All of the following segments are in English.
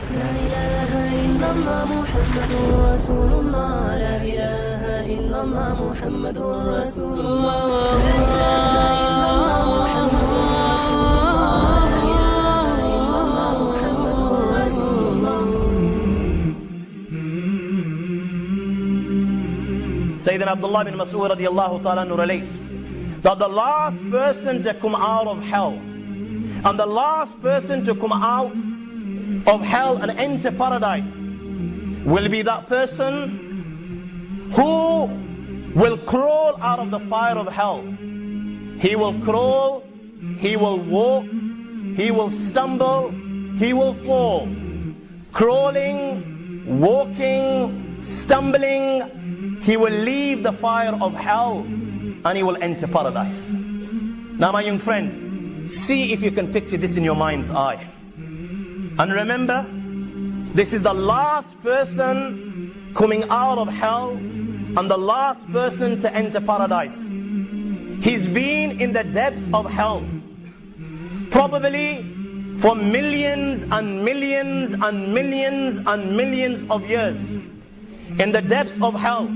لا إله إلا الله محمد رسول الله لا إله إلا الله محمد رسول الله لا إله إلا الله محمد رسول الله لا إله إلا الله محمد رسول الله. Sayyidina Abdullah bin Mas'ud radiallahu ta'ala anhu relates that the last person to come out of hell and the last person to come out of hell and enter paradise will be that person who will crawl out of the fire of hell. He will crawl, he will walk, he will stumble, he will fall. Crawling, walking, stumbling, he will leave the fire of hell and he will enter paradise. Now my young friends, see if you can picture this in your mind's eye. And remember, this is the last person coming out of hell and the last person to enter paradise. He's been in the depths of hell, probably for millions and millions and millions and millions of years. In the depths of hell,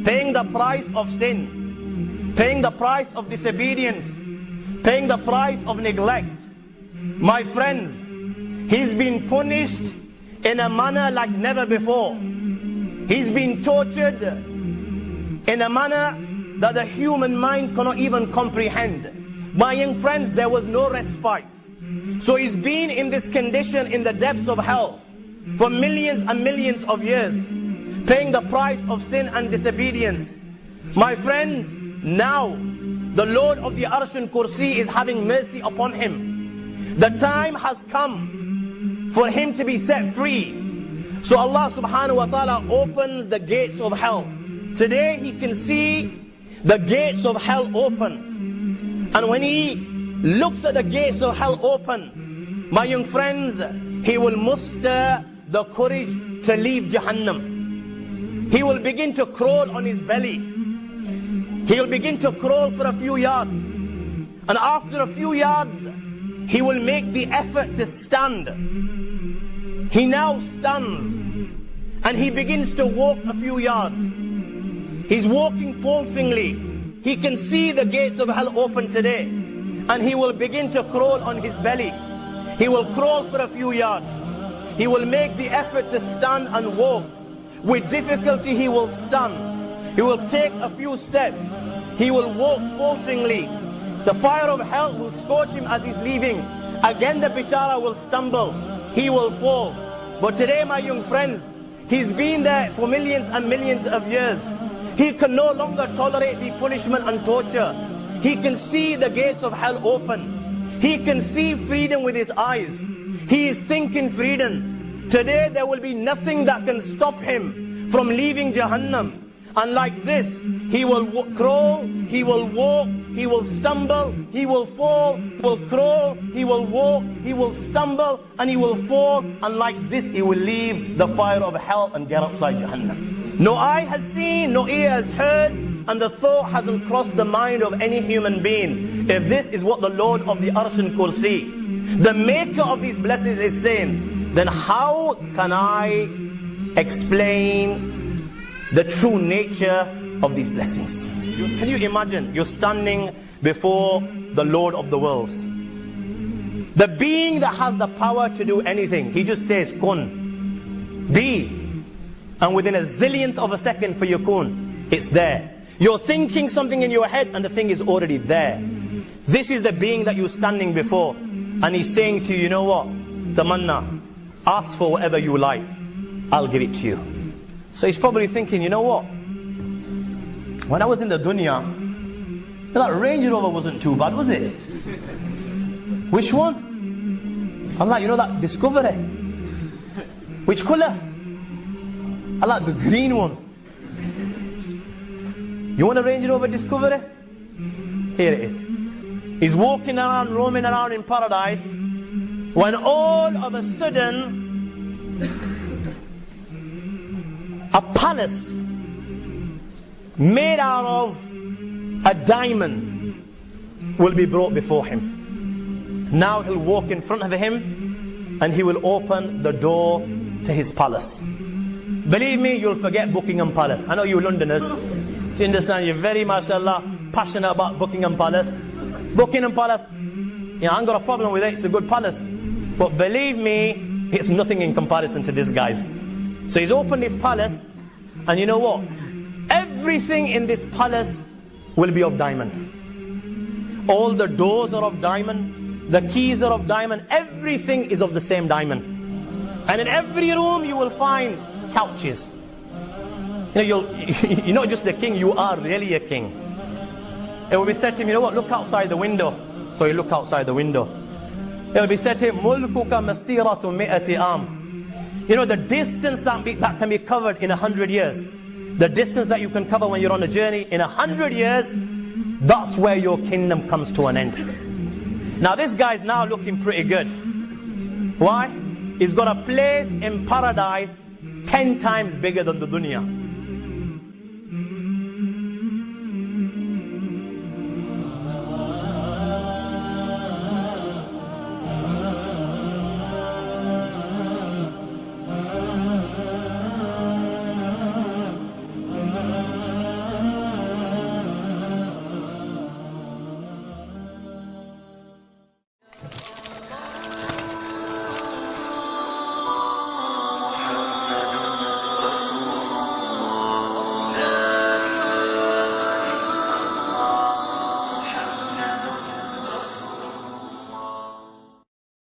paying the price of sin, paying the price of disobedience, paying the price of neglect. My friends, he's been punished in a manner like never before. He's been tortured in a manner that the human mind cannot even comprehend. My young friends, there was no respite. So he's been in this condition in the depths of hell for millions and millions of years, paying the price of sin and disobedience. My friends, now the Lord of the Arsh and Kursi is having mercy upon him. The time has come for him to be set free. So Allah subhanahu wa ta'ala opens the gates of hell. Today he can see the gates of hell open. And when he looks at the gates of hell open, my young friends, he will muster the courage to leave Jahannam. He will begin to crawl on his belly. He will begin to crawl for a few yards. And after a few yards, he will make the effort to stand. He now stands and he begins to walk a few yards. He's walking falteringly. He can see the gates of hell open today. And he will begin to crawl on his belly. He will crawl for a few yards. He will make the effort to stand and walk. With difficulty he will stand. He will take a few steps. He will walk falteringly. The fire of hell will scorch him as he's leaving. Again the bichara will stumble. He will fall. But today, my young friends, he's been there for millions and millions of years. He can no longer tolerate the punishment and torture. He can see the gates of hell open. He can see freedom with his eyes. He is thinking freedom. Today there will be nothing that can stop him from leaving Jahannam. And like this, he will crawl, he will walk, he will stumble, he will fall, he will crawl, he will walk, he will stumble, and he will fall. And like this, he will leave the fire of hell and get outside Jahannam. No eye has seen, no ear has heard, and the thought hasn't crossed the mind of any human being. If this is what the Lord of the Arsh and Kursi, the maker of these blessings, is saying, then how can I explain the true nature of these blessings? Can you imagine? You're standing before the Lord of the worlds, the being that has the power to do anything. He just says, kun, be. And within a zillionth of a second for your kun, it's there. You're thinking something in your head and the thing is already there. This is the being that you're standing before. And he's saying to you, you know what? Tamanna, ask for whatever you like. I'll give it to you. So he's probably thinking, you know what? When I was in the dunya, that Range Rover wasn't too bad, was it? Which one? Allah, you know that Discovery? Which colour? Allah, the green one. You want a Range Rover Discovery? Here it is. He's walking around, roaming around in paradise, when all of a sudden a palace made out of a diamond will be brought before him. Now he'll walk in front of him and he will open the door to his palace. Believe me, you'll forget Buckingham Palace. I know you Londoners, you understand, you're very, mashallah, passionate about Buckingham Palace. Buckingham Palace, I ain't got a problem with it, it's a good palace. But believe me, it's nothing in comparison to this guy's. So he's opened his palace, and you know what? Everything in this palace will be of diamond. All the doors are of diamond, the keys are of diamond, everything is of the same diamond. And in every room you will find couches. You're not just a king, you are really a king. It will be said to him, you know what, look outside the window. So you look outside the window. It will be said to him, مُلْكُكَ مَسِيرَةُ مِئَةِ عَامٍ. You know, the distance that can be covered in 100 years. The distance that you can cover when you're on a journey in 100 years, that's where your kingdom comes to an end. Now this guy's now looking pretty good. Why? He's got a place in paradise 10 times bigger than the dunya.